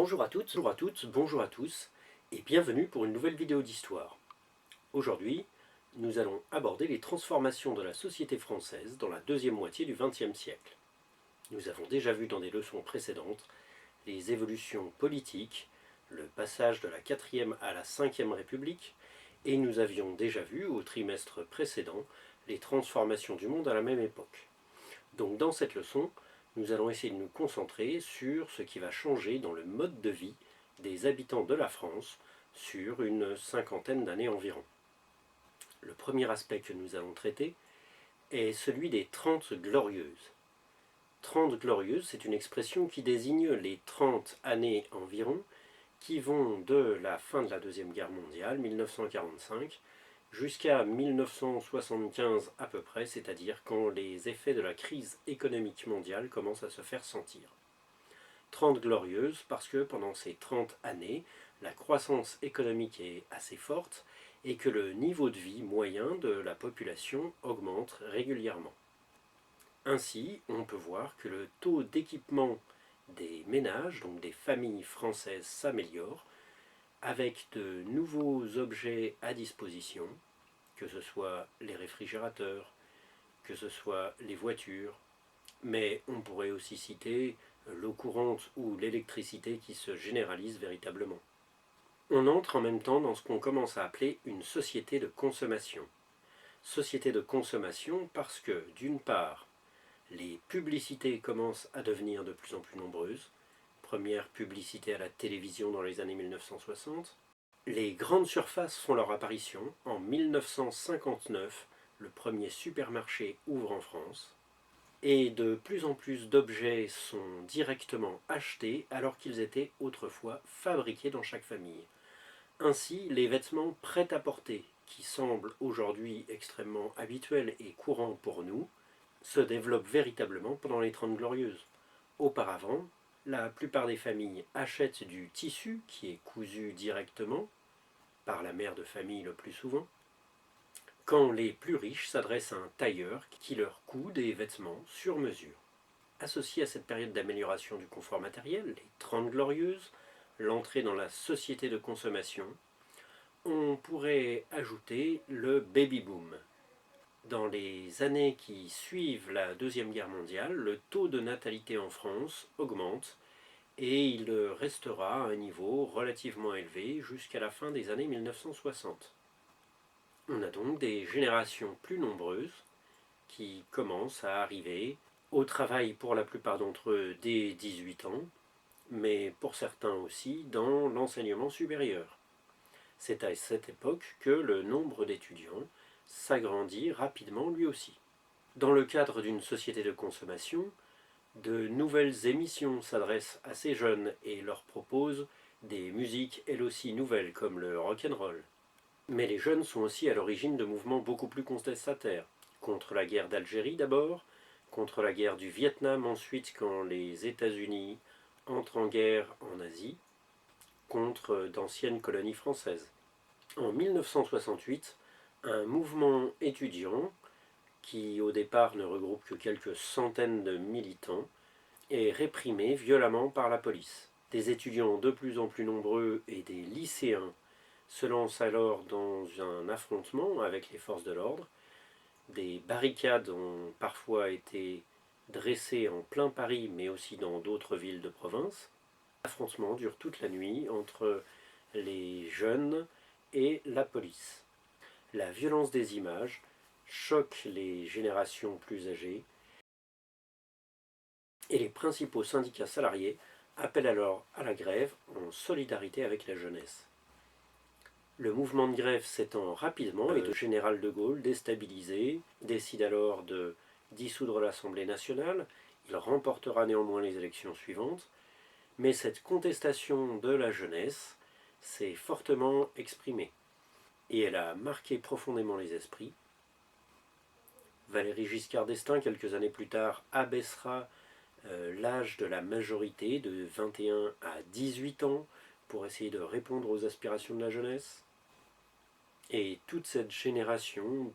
Bonjour à toutes, bonjour à tous, et bienvenue pour une nouvelle vidéo d'histoire. Aujourd'hui, nous allons aborder les transformations de la société française dans la deuxième moitié du XXe siècle. Nous avons déjà vu dans des leçons précédentes les évolutions politiques, le passage de la 4e à la 5e République, et nous avions déjà vu au trimestre précédent les transformations du monde à la même époque. Donc dans cette leçon, nous allons essayer de nous concentrer sur ce qui va changer dans le mode de vie des habitants de la France sur une cinquantaine d'années environ. Le premier aspect que nous allons traiter est celui des 30 glorieuses. 30 glorieuses, c'est une expression qui désigne les 30 années environ qui vont de la fin de la Deuxième Guerre mondiale, 1945, jusqu'à 1975 à peu près, c'est-à-dire quand les effets de la crise économique mondiale commencent à se faire sentir. 30 glorieuses parce que pendant ces 30 années, la croissance économique est assez forte et que le niveau de vie moyen de la population augmente régulièrement. Ainsi, on peut voir que le taux d'équipement des ménages, donc des familles françaises, s'améliore, avec de nouveaux objets à disposition, que ce soit les réfrigérateurs, que ce soit les voitures, mais on pourrait aussi citer l'eau courante ou l'électricité qui se généralise véritablement. On entre en même temps dans ce qu'on commence à appeler une société de consommation. Société de consommation parce que, d'une part, les publicités commencent à devenir de plus en plus nombreuses. Première publicité à la télévision dans les années 1960. Les grandes surfaces font leur apparition. En 1959, le premier supermarché ouvre en France. Et de plus en plus d'objets sont directement achetés alors qu'ils étaient autrefois fabriqués dans chaque famille. Ainsi, les vêtements prêt-à-porter, qui semblent aujourd'hui extrêmement habituels et courants pour nous, se développent véritablement pendant les 30 glorieuses. Auparavant, la plupart des familles achètent du tissu qui est cousu directement, par la mère de famille le plus souvent, quand les plus riches s'adressent à un tailleur qui leur coud des vêtements sur mesure. Associé à cette période d'amélioration du confort matériel, les 30 glorieuses, l'entrée dans la société de consommation, on pourrait ajouter le baby-boom. Dans les années qui suivent la Deuxième Guerre mondiale, le taux de natalité en France augmente et il restera à un niveau relativement élevé jusqu'à la fin des années 1960. On a donc des générations plus nombreuses qui commencent à arriver au travail pour la plupart d'entre eux dès 18 ans, mais pour certains aussi dans l'enseignement supérieur. C'est à cette époque que le nombre d'étudiants s'agrandit rapidement lui aussi. Dans le cadre d'une société de consommation, de nouvelles émissions s'adressent à ces jeunes et leur proposent des musiques elles aussi nouvelles comme le rock'n'roll. Mais les jeunes sont aussi à l'origine de mouvements beaucoup plus contestataires. Contre la guerre d'Algérie d'abord, contre la guerre du Vietnam ensuite quand les États-Unis entrent en guerre en Asie, contre d'anciennes colonies françaises. En 1968, un mouvement étudiant, qui au départ ne regroupe que quelques centaines de militants, est réprimé violemment par la police. Des étudiants de plus en plus nombreux et des lycéens se lancent alors dans un affrontement avec les forces de l'ordre. Des barricades ont parfois été dressées en plein Paris, mais aussi dans d'autres villes de province. L'affrontement dure toute la nuit entre les jeunes et la police. La violence des images choque les générations plus âgées et les principaux syndicats salariés appellent alors à la grève en solidarité avec la jeunesse. Le mouvement de grève s'étend rapidement et le général de Gaulle, déstabilisé, décide alors de dissoudre l'Assemblée nationale. Il remportera néanmoins les élections suivantes, mais cette contestation de la jeunesse s'est fortement exprimée et elle a marqué profondément les esprits. Valéry Giscard d'Estaing, quelques années plus tard, abaissera l'âge de la majorité de 21 à 18 ans pour essayer de répondre aux aspirations de la jeunesse. Et toute cette génération,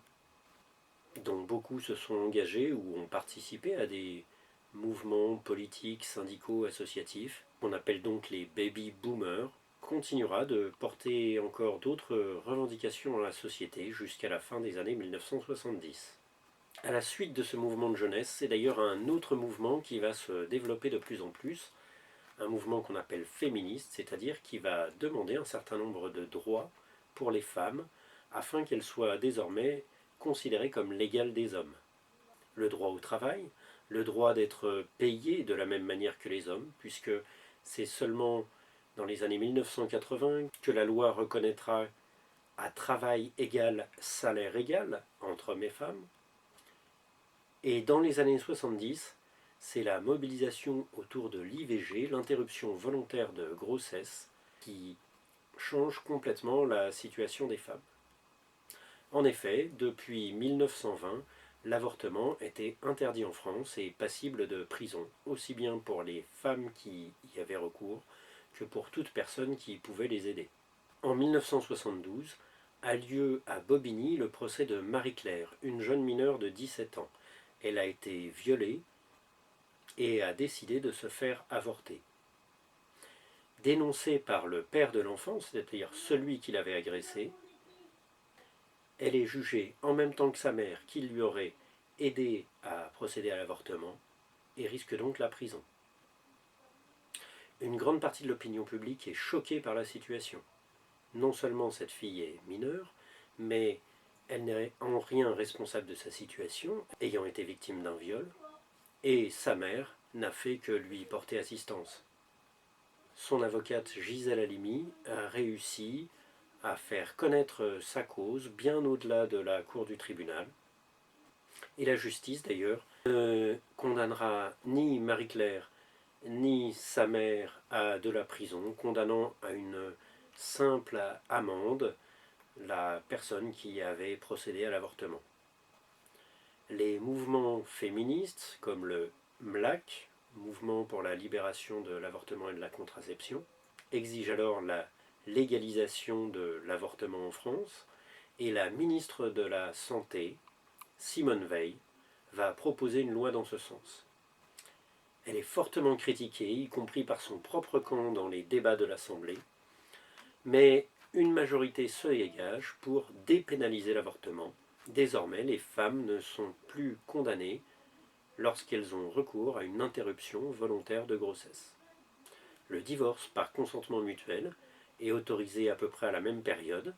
dont beaucoup se sont engagés ou ont participé à des mouvements politiques, syndicaux, associatifs, qu'on appelle donc les baby boomers, continuera de porter encore d'autres revendications dans la société jusqu'à la fin des années 1970. À la suite de ce mouvement de jeunesse, c'est d'ailleurs un autre mouvement qui va se développer de plus en plus, un mouvement qu'on appelle féministe, c'est-à-dire qui va demander un certain nombre de droits pour les femmes afin qu'elles soient désormais considérées comme l'égale des hommes. Le droit au travail, le droit d'être payé de la même manière que les hommes, puisque c'est seulement dans les années 1980 que la loi reconnaîtra à travail égal, salaire égal entre hommes et femmes. Et dans les années 70, c'est la mobilisation autour de l'IVG, l'interruption volontaire de grossesse, qui change complètement la situation des femmes. En effet, depuis 1920, l'avortement était interdit en France et passible de prison, aussi bien pour les femmes qui y avaient recours que pour toute personne qui pouvait les aider. En 1972 a lieu à Bobigny le procès de Marie-Claire, une jeune mineure de 17 ans. Elle a été violée et a décidé de se faire avorter. Dénoncée par le père de l'enfant, c'est-à-dire celui qui l'avait agressée, elle est jugée en même temps que sa mère qui lui aurait aidé à procéder à l'avortement et risque donc la prison. Une grande partie de l'opinion publique est choquée par la situation. Non seulement cette fille est mineure, mais elle n'est en rien responsable de sa situation, ayant été victime d'un viol, et sa mère n'a fait que lui porter assistance. Son avocate Gisèle Halimi a réussi à faire connaître sa cause bien au-delà de la cour du tribunal. Et la justice, d'ailleurs, ne condamnera ni Marie-Claire ni sa mère à de la prison, condamnant à une simple amende la personne qui avait procédé à l'avortement. Les mouvements féministes, comme le MLAC, Mouvement pour la libération de l'avortement et de la contraception, exigent alors la légalisation de l'avortement en France, et la ministre de la Santé, Simone Veil, va proposer une loi dans ce sens. Elle est fortement critiquée, y compris par son propre camp dans les débats de l'Assemblée, mais une majorité se dégage pour dépénaliser l'avortement. Désormais, les femmes ne sont plus condamnées lorsqu'elles ont recours à une interruption volontaire de grossesse. Le divorce par consentement mutuel est autorisé à peu près à la même période.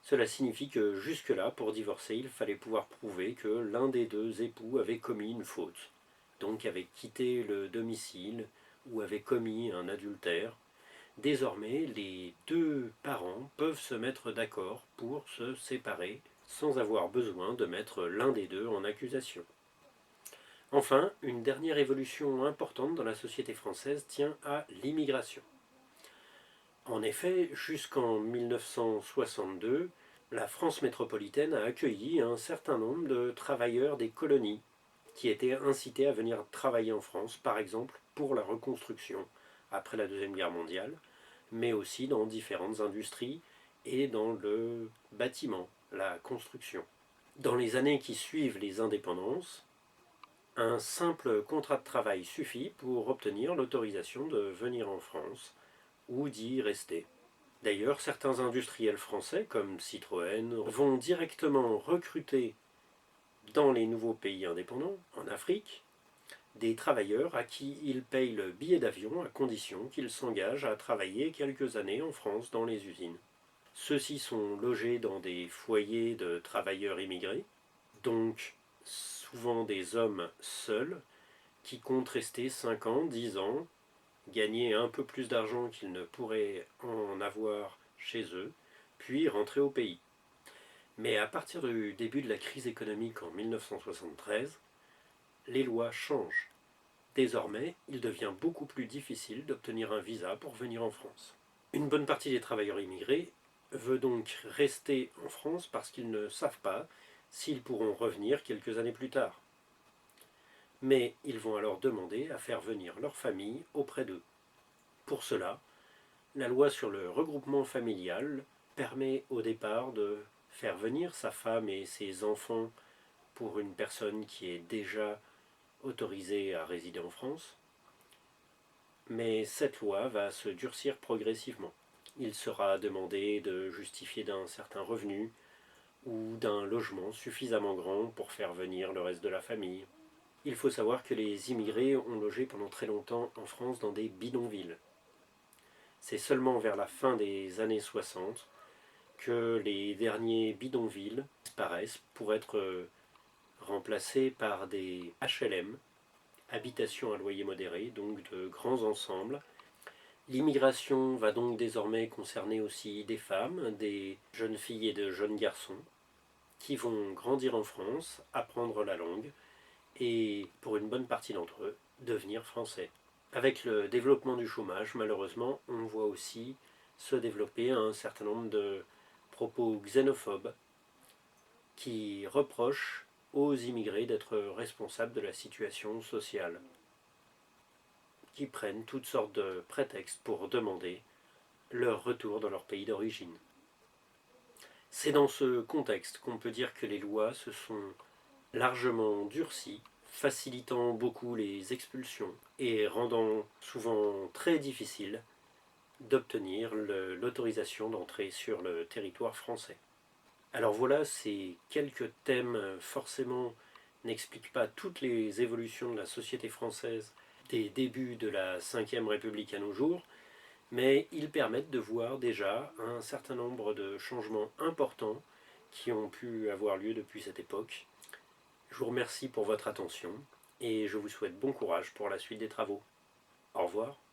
Cela signifie que jusque-là, pour divorcer, il fallait pouvoir prouver que l'un des deux époux avait commis une faute, donc avait quitté le domicile ou avait commis un adultère. Désormais, les deux parents peuvent se mettre d'accord pour se séparer sans avoir besoin de mettre l'un des deux en accusation. Enfin, une dernière évolution importante dans la société française tient à l'immigration. En effet, jusqu'en 1962, la France métropolitaine a accueilli un certain nombre de travailleurs des colonies qui étaient incités à venir travailler en France, par exemple pour la reconstruction après la Deuxième Guerre mondiale, mais aussi dans différentes industries et dans le bâtiment, la construction. Dans les années qui suivent les indépendances, un simple contrat de travail suffit pour obtenir l'autorisation de venir en France ou d'y rester. D'ailleurs, certains industriels français, comme Citroën, vont directement recruter dans les nouveaux pays indépendants, en Afrique, des travailleurs à qui ils payent le billet d'avion à condition qu'ils s'engagent à travailler quelques années en France dans les usines. Ceux-ci sont logés dans des foyers de travailleurs immigrés, donc souvent des hommes seuls qui comptent rester 5 ans, 10 ans, gagner un peu plus d'argent qu'ils ne pourraient en avoir chez eux, puis rentrer au pays. Mais à partir du début de la crise économique en 1973, les lois changent. Désormais, il devient beaucoup plus difficile d'obtenir un visa pour venir en France. Une bonne partie des travailleurs immigrés veut donc rester en France parce qu'ils ne savent pas s'ils pourront revenir quelques années plus tard. Mais ils vont alors demander à faire venir leur famille auprès d'eux. Pour cela, la loi sur le regroupement familial permet au départ de faire venir sa femme et ses enfants pour une personne qui est déjà autorisés à résider en France. Mais cette loi va se durcir progressivement. Il sera demandé de justifier d'un certain revenu ou d'un logement suffisamment grand pour faire venir le reste de la famille. Il faut savoir que les immigrés ont logé pendant très longtemps en France dans des bidonvilles. C'est seulement vers la fin des années 60 que les derniers bidonvilles disparaissent pour être remplacés par des HLM, habitations à loyer modéré, donc de grands ensembles. L'immigration va donc désormais concerner aussi des femmes, des jeunes filles et de jeunes garçons qui vont grandir en France, apprendre la langue et, pour une bonne partie d'entre eux, devenir français. Avec le développement du chômage, malheureusement, on voit aussi se développer un certain nombre de propos xénophobes qui reprochent aux immigrés d'être responsables de la situation sociale, qui prennent toutes sortes de prétextes pour demander leur retour dans leur pays d'origine. C'est dans ce contexte qu'on peut dire que les lois se sont largement durcies, facilitant beaucoup les expulsions et rendant souvent très difficile d'obtenir l'autorisation d'entrer sur le territoire français. Alors voilà, ces quelques thèmes forcément n'expliquent pas toutes les évolutions de la société française des débuts de la Ve République à nos jours, mais ils permettent de voir déjà un certain nombre de changements importants qui ont pu avoir lieu depuis cette époque. Je vous remercie pour votre attention et je vous souhaite bon courage pour la suite des travaux. Au revoir.